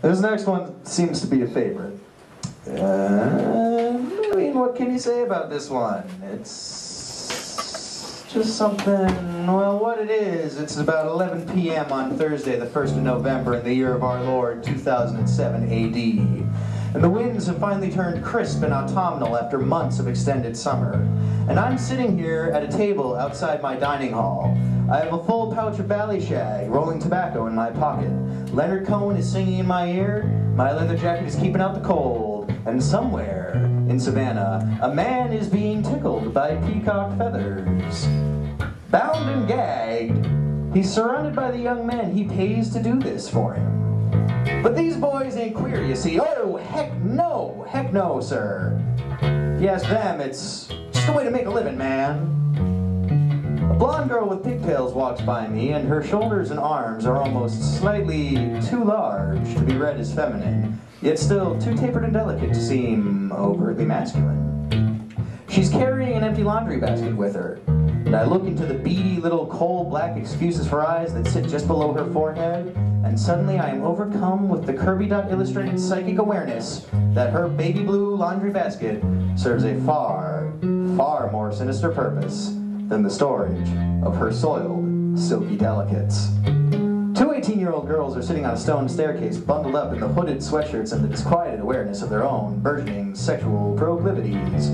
This next one seems to be a favorite. I mean, what can you say about this one? It's just something, well, what it is, it's about 11 p.m. on Thursday, the 1st of November in the year of our Lord, 2007 AD. And the winds have finally turned crisp and autumnal after months of extended summer. And I'm sitting here at a table outside my dining hall. I have a full pouch of Ballyshag, rolling tobacco in my pocket. Leonard Cohen is singing in my ear, my leather jacket is keeping out the cold, and somewhere in Savannah, a man is being tickled by peacock feathers. Bound and gagged, he's surrounded by the young men he pays to do this for him. But these boys ain't queer, you see. Oh, heck no, sir. If you ask them, it's just a way to make a living, man. A blonde girl with pigtails walks by me, and her shoulders and arms are almost slightly too large to be read as feminine, yet still too tapered and delicate to seem overtly masculine. She's carrying an empty laundry basket with her, and I look into the beady little coal-black excuses for eyes that sit just below her forehead, and suddenly I am overcome with the Kirby.Illustrated psychic awareness that her baby blue laundry basket serves a far, far more sinister purpose than the storage of her soiled, silky delicates. Two 18-year-old girls are sitting on a stone staircase, bundled up in the hooded sweatshirts and the disquieted awareness of their own burgeoning sexual proclivities.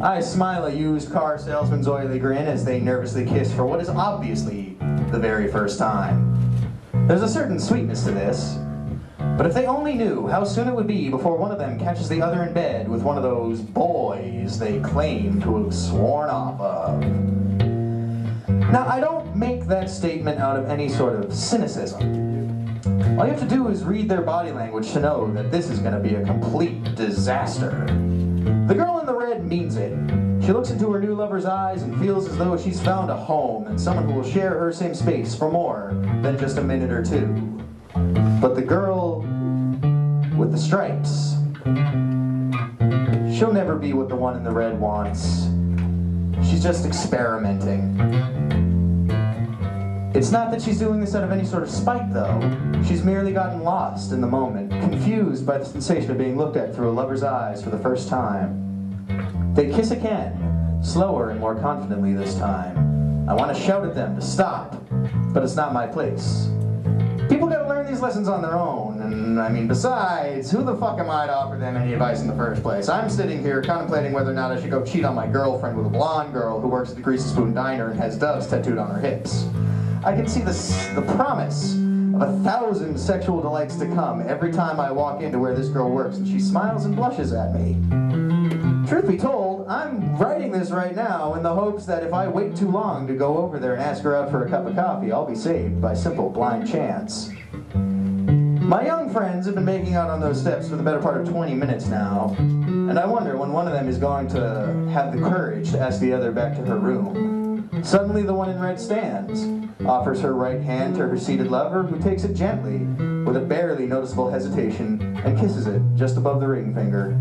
I smile a used car salesman's oily grin as they nervously kiss for what is obviously the very first time. There's a certain sweetness to this, but if they only knew how soon it would be before one of them catches the other in bed with one of those boys they claim to have sworn off of. Now, I don't make that statement out of any sort of cynicism. All you have to do is read their body language to know that this is going to be a complete disaster. The girl in the red means it. She looks into her new lover's eyes and feels as though she's found a home and someone who will share her same space for more than just a minute or two. But the girl with the stripes, she'll never be what the one in the red wants. She's just experimenting. It's not that she's doing this out of any sort of spite, though. She's merely gotten lost in the moment, confused by the sensation of being looked at through a lover's eyes for the first time. They kiss again, slower and more confidently this time. I want to shout at them to stop, but it's not my place. People gotta learn these lessons on their own, and I mean, besides, who the fuck am I to offer them any advice in the first place? I'm sitting here contemplating whether or not I should go cheat on my girlfriend with a blonde girl who works at the Greasy Spoon Diner and has doves tattooed on her hips. I can see the promise of 1,000 sexual delights to come every time I walk into where this girl works and she smiles and blushes at me. Truth be told, I'm writing this right now in the hopes that if I wait too long to go over there and ask her out for a cup of coffee, I'll be saved by simple blind chance. My young friends have been making out on those steps for the better part of 20 minutes now, and I wonder when one of them is going to have the courage to ask the other back to her room. Suddenly the one in red stands, offers her right hand to her seated lover, who takes it gently, with a barely noticeable hesitation, and kisses it just above the ring finger.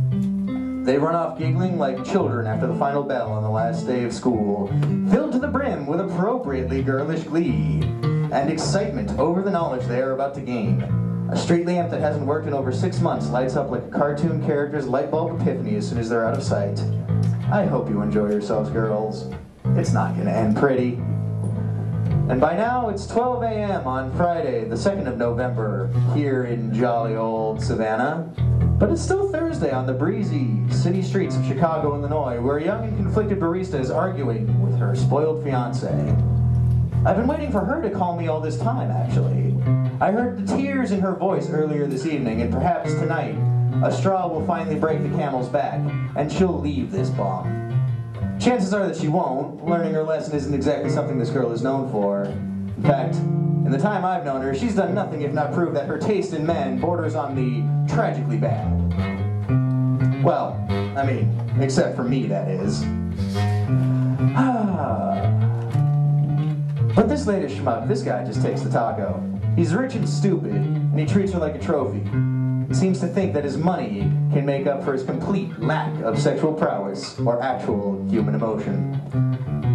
They run off giggling like children after the final bell on the last day of school, filled to the brim with appropriately girlish glee and excitement over the knowledge they are about to gain. A street lamp that hasn't worked in over 6 months lights up like a cartoon character's light bulb epiphany as soon as they're out of sight. I hope you enjoy yourselves, girls. It's not gonna end pretty. And by now, it's 12 a.m. on Friday, the 2nd of November, here in jolly old Savannah. But it's still Thursday on the breezy city streets of Chicago, Illinois, where a young and conflicted barista is arguing with her spoiled fiancé. I've been waiting for her to call me all this time, actually. I heard the tears in her voice earlier this evening, and perhaps tonight, a straw will finally break the camel's back, and she'll leave this bum. Chances are that she won't. Learning her lesson isn't exactly something this girl is known for. In fact, in the time I've known her, she's done nothing if not prove that her taste in men borders on the tragically bad. Well, I mean, except for me, that is. But this latest schmuck, this guy just takes the taco. He's rich and stupid, and he treats her like a trophy. He seems to think that his money can make up for his complete lack of sexual prowess or actual human emotion.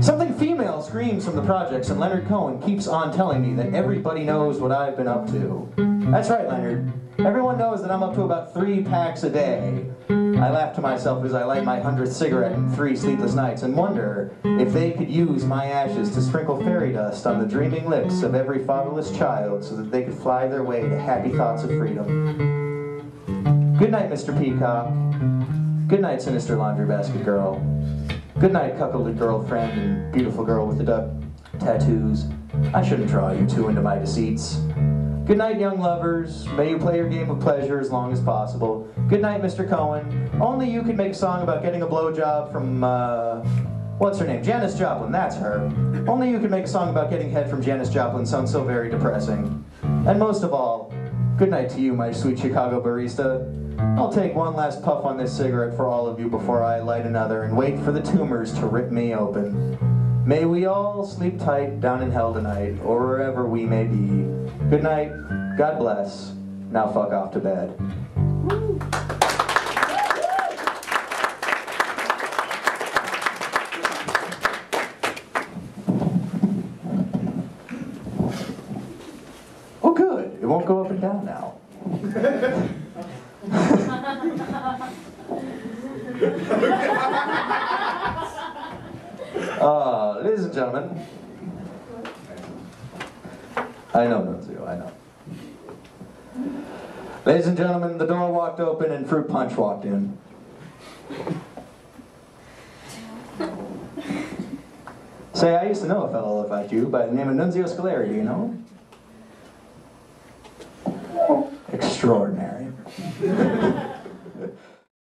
Something female screams from the projects, and Leonard Cohen keeps on telling me that everybody knows what I've been up to. That's right, Leonard. Everyone knows that I'm up to about 3 packs a day. I laugh to myself as I light my 100th cigarette in 3 sleepless nights and wonder if they could use my ashes to sprinkle fairy dust on the dreaming lips of every fatherless child so that they could fly their way to happy thoughts of freedom. Good night, Mr. Peacock. Good night, sinister laundry basket girl. Good night, cuckolded girlfriend and beautiful girl with the duck tattoos. I shouldn't draw you two into my deceits. Good night, young lovers. May you play your game of pleasure as long as possible. Good night, Mr. Cohen. Only you could make a song about getting a blowjob from, what's her name? Janis Joplin, that's her. Only you could make a song about getting head from Janis Joplin. Sounds so very depressing. And most of all, good night to you, my sweet Chicago barista. I'll take one last puff on this cigarette for all of you before I light another and wait for the tumors to rip me open. May we all sleep tight down in hell tonight, or wherever we may be. Good night, God bless. Now fuck off to bed. Oh good, it won't go up and down now. Ladies and gentlemen, I know, Nunzio, I know. Ladies and gentlemen, the door walked open and Fruit Punch walked in. Say, I used to know a fellow like you by the name of Nunzio Scholeri, do you know him? Extraordinary.